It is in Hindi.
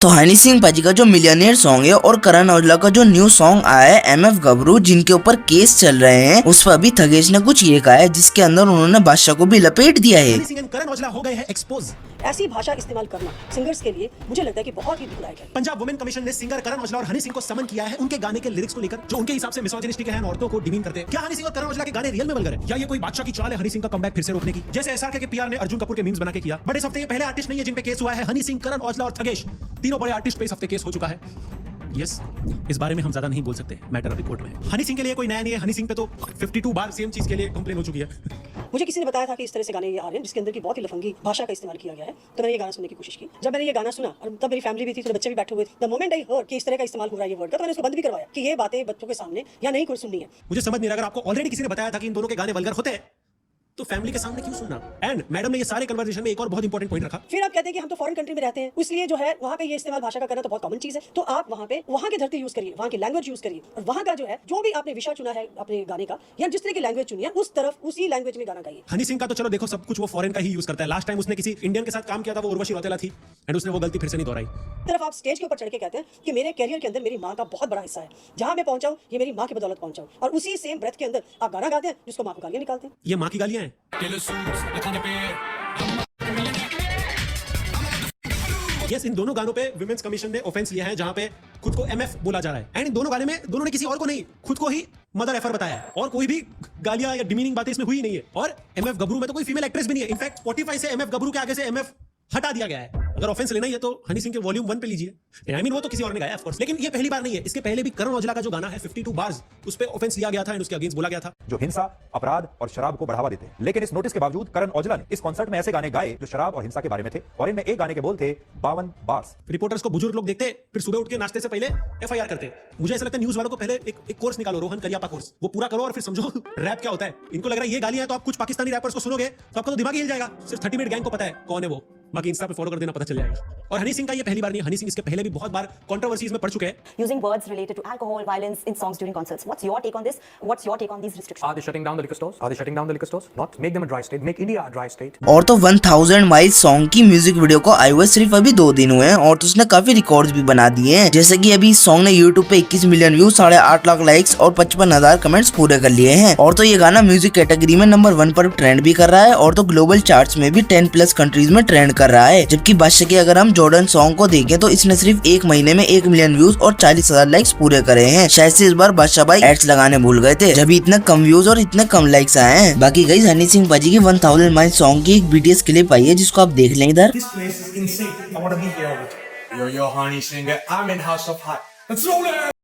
तो हनी सिंह पाजी का जो मिलियनेयर सॉन्ग है और करण औजला का जो न्यू सॉन्ग आया है एमएफ गबरू, जिनके ऊपर केस चल रहे हैं, उस पर अभी थगेश ने कुछ ये कहा है जिसके अंदर उन्होंने बादशाह को भी लपेट दिया है। हनी सिंह करण औजला हो गए हैं एक्सपोज। ऐसी भाषा इस्तेमाल करना सिंगर्स के लिए मुझे लगता है कि बहुत ही दुखदायक है। पंजाब वुमेन कमीशन ने सिंगर करण औजला और हनी सिंह को समन किया है उनके गाने के लिरिक्स को लेकर, जो उनके हिसाब से मिसोजिनिस्टिक हैं, औरतों को डिमीन करते हैं। क्या हनी सिंह और करण औजला के गाने रियल में वल्गर है, या ये कोई बादशाह की चाल है हनी सिंह का कमबैक फिर से रोकने की, जैसे एसआरके के पीआर ने अर्जुन कपूर के मीम्स बना के किया। बट इस हफ्ते ये पहले आर्टिस्ट नहीं है जिन पे केस हुआ है। हनी सिंह, करण औजला और थगेश, तीनों बड़े आर्टिस्ट पे इस हफ्ते केस हो चुका है। यस, इस बारे में हम ज्यादा नहीं बोल सकते, मैटर अभी कोर्ट में है। हनी सिंह के लिए कोई नया नहीं है, हनी सिंह पे तो 52 बार सेम चीज के लिए कंप्लेन हो चुकी है। मुझे किसी ने बताया था कि इस तरह से गाने ये आ रहे हैं जिसके अंदर की बहुत ही लफंगी भाषा का इस्तेमाल किया गया है, तो मैंने ये गाना सुनने की कोशिश की। जब मैंने ये गाना सुना और तब मेरी फैमिली भी थी, तो बच्चे भी बैठे हुए थे। द मोमेंट आई हर्ड कि इस तरह का इस्तेमाल हो रहा है ये वर्ड का, तो मैंने उसको बंद भी करवाया कि ये बातें बच्चों के सामने या नहीं कोई सुननी है। मुझे समझ नहीं रहा, अगर आपको ऑलरेडी किसी ने बताया था कि इन दोनों के गाने वल्गर होते हैं तो फैमिली के सामने क्यों सुनना। एंड मैडम ने ये सारे कन्वर्सेशन में एक और बहुत इंपॉर्टेंट पॉइंट रखा। फिर आप कहते हैं कि हम तो फॉरेन कंट्री में रहते हैं, इसलिए जो है वहाँ पे ये इस्तेमाल भाषा का करना तो बहुत कॉमन चीज है, तो आप वहाँ पे वहाँ की धरती यूज करिए, वहाँ की लैंग्वेज यूज करिए, और वहाँ का जो है जो भी आपने विषय चुना है अपने गाने का या जिस तरह की लैंग्वेज चुनी है उस तरफ उसी लैंग्वेज में गाना गाइए। हनी सिंह का तो चलो देखो सब कुछ वो फॉरेन का ही यूज करता है। लास्ट टाइम उसने किसी इंडियन के साथ काम किया था, वो उर्वशी रौतेला थी, एंड उसने वो गलती फिर से नहीं दोहराई। तरफ आप स्टेज के ऊपर चढ़ के कहते हैं कि मेरे कैरियर के अंदर मेरी माँ का बहुत बड़ा हिस्सा है, जहाँ मैं पहुंचा हूँ ये मेरी माँ की बदौलत पहुंचा हूँ, और उसी सेम ब्रेथ के अंदर आप गाना गाते हैं जिसको माँ को गालियाँ निकालते हैं। ये माँ की गालियां हैं। यस, इन दोनों गानों पे विमेंस कमीशन ने ऑफेंस लिया है, जहां पे खुद को एमएफ बोला जा रहा है। एंड इन दोनों गाने में दोनों ने किसी और को नहीं, खुद को ही मदर एफर बताया है, और कोई भी गालियां या डिमीनिंग बातें इसमें हुई नहीं है। और एमएफ गबरू में तो कोई फीमेल एक्ट्रेस भी नहीं है। इनफैक्ट स्पॉटिफाई से एमएफ गबरू के आगे से एमएफ हटा दिया गया है। अगर ऑफेंस लेना ही है तो हनी सिंह के वॉल्यूम 1 पे लीजिए। आई मीन वो तो किसी और ने गाया ऑफ कोर्स, लेकिन ये पहली बार नहीं है। इसके पहले भी करण औजला का जो गाना है 52 बार्स, उस पे ऑफेंस लिया गया था एंड उसके अगेंस्ट बोला गया था जो हिंसा, अपराध और शराब को बढ़ावा देते हैं। लेकिन इस नोटिस के बावजूद करण औजला ने इस कॉन्सर्ट में ऐसे गाने गाए जो शराब और हिंसा के बारे में थे, और इनमें एक गाने के बोल थे 52 बार्स। रिपोर्टर्स को बुजुर्ग लोग देखते, फिर सुबह उठ के नाश्ते से पहले एफआईआर करते। मुझे ऐसा लगता है न्यूज वालों को पहले एक कोर्स निकालो, रोहन करियापा कोर्स, वो पूरा करो और फिर समझो रैप क्या होता है। इनको लग रहा है ये गालियां, तो आप कुछ पाकिस्तानी रैपर्स को सुनोगे तो आपका तो दिमाग ही हिल जाएगा। सिर्फ 30 मिनट गैंग को पता है कौन है वो, बाकी इंस्टा पे फॉलो कर देना, पता चल जाएगा। और हनी सिंह का ये पहली बार नहीं है, हनी सिंह इसके पहले भी बहुत बार कंट्रोवर्सीज में पड़ चुके हैं। Using words related to alcohol, violence in songs during concerts. What's your take on this? What's your take on these restrictions? Are they shutting down the liquor stores? Are they shutting down the liquor stores? Not. Make them a dry state. Make India a dry state. और तो 1000 माइल्स सॉन्ग की म्यूजिक वीडियो को आए हुए सिर्फ अभी 2 दिन हुए हैं, और तो उसने काफी रिकॉर्ड्स भी बना दिए हैं। जैसे कि अभी इस सॉन्ग ने यूट्यूब पे 21 मिलियन व्यूज, 8.5 लाख लाइक्स और 55,000 कमेंट्स पूरे कर लिए हैं। और तो ये गाना म्यूजिक कैटेगरी में नंबर 1 पर ट्रेंड भी कर रहा है, और तो ग्लोबल चार्ट्स में भी 10+ कंट्रीज में ट्रेंड कर रहा है। जबकि बादशाह के अगर हम जॉर्डन सॉन्ग को देखें तो इसने सिर्फ 1 महीने में 1 मिलियन व्यूज और 40,000 लाइक्स पूरे करे हैं। शायद से इस बार बादशाह भाई एड्स लगाने भूल गए थे, जब इतने कम व्यूज और इतने कम लाइक्स आए हैं। बाकी गाइस, हनी सिंह पाजी की 1000 माइल्स सॉन्ग की एक बीटीएस क्लिप आई है जिसको आप देख लें इधर। This place is insane. I want to be here. Yo, Honey Singer. I'm in House of Hot. Let's roll it!